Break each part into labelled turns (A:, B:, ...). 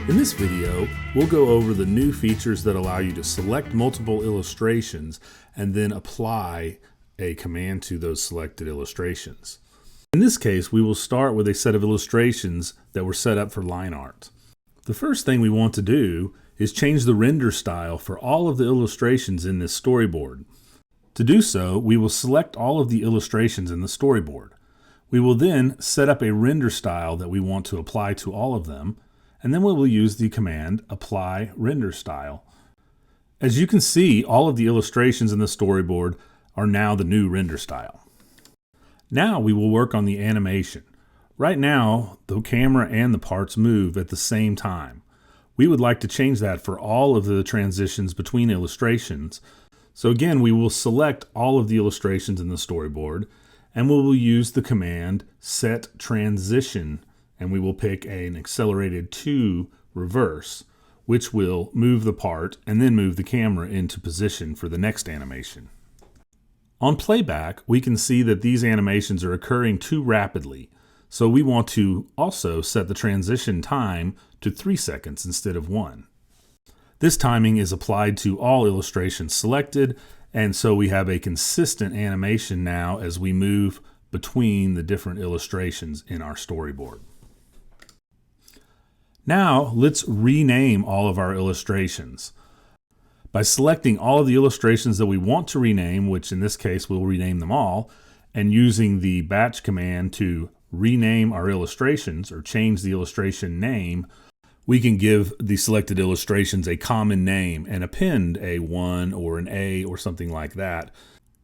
A: In this video, we'll go over the new features that allow you to select multiple illustrations and then apply a command to those selected illustrations. In this case, we will start with a set of illustrations that were set up for line art. The first thing we want to do is change the render style for all of the illustrations in this storyboard. To do so, we will select all of the illustrations in the storyboard. We will then set up a render style that we want to apply to all of them, and then we will use the command apply render style. As you can see, all of the illustrations in the storyboard are now the new render style. Now we will work on the animation. Right now, the camera and the parts move at the same time. We would like to change that for all of the transitions between illustrations. So again, we will select all of the illustrations in the storyboard, and we will use the command set transition, and we will pick an accelerated 2 reverse, which will move the part and then move the camera into position for the next animation. On playback, we can see that these animations are occurring too rapidly, so we want to also set the transition time to 3 seconds instead of 1. This timing is applied to all illustrations selected, and so we have a consistent animation now as we move between the different illustrations in our storyboard. Now let's rename all of our illustrations. By selecting all of the illustrations that we want to rename, which in this case we'll rename them all, and using the batch command to rename our illustrations or change the illustration name, we can give the selected illustrations a common name and append a 1 or an A or something like that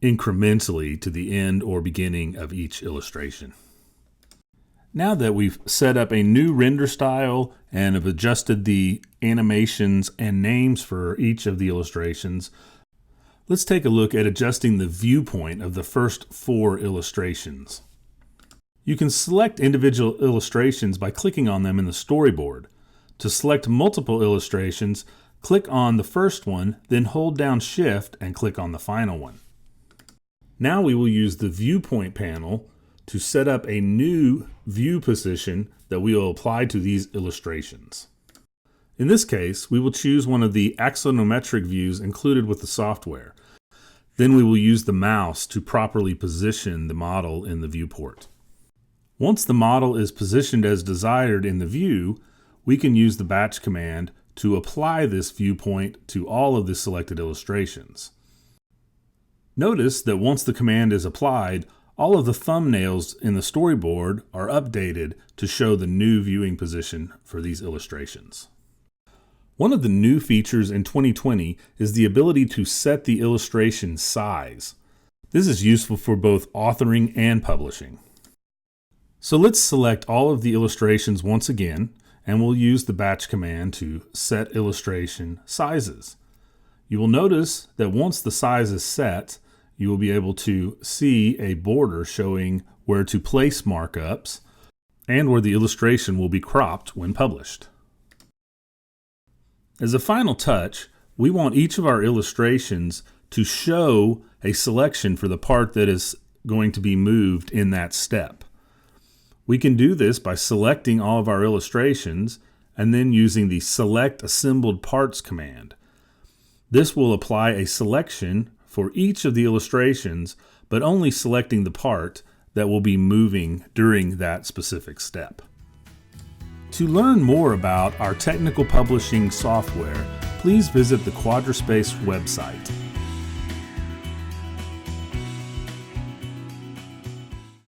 A: incrementally to the end or beginning of each illustration. Now that we've set up a new render style and have adjusted the animations and names for each of the illustrations, let's take a look at adjusting the viewpoint of the first 4 illustrations. You can select individual illustrations by clicking on them in the storyboard. To select multiple illustrations, click on the first one, then hold down Shift and click on the final one. Now we will use the viewpoint panel to set up a new view position that we will apply to these illustrations. In this case, we will choose one of the axonometric views included with the software. Then we will use the mouse to properly position the model in the viewport. Once the model is positioned as desired in the view, we can use the batch command to apply this viewpoint to all of the selected illustrations. Notice that once the command is applied, all of the thumbnails in the storyboard are updated to show the new viewing position for these illustrations. One of the new features in 2020 is the ability to set the illustration size. This is useful for both authoring and publishing. So let's select all of the illustrations once again, and we'll use the batch command to set illustration sizes. You will notice that once the size is set, you will be able to see a border showing where to place markups and where the illustration will be cropped when published. As a final touch, we want each of our illustrations to show a selection for the part that is going to be moved in that step. We can do this by selecting all of our illustrations and then using the Select Assembled Parts command. This will apply a selection for each of the illustrations, but only selecting the part that will be moving during that specific step. To learn more about our technical publishing software, please visit the Quadraspace website.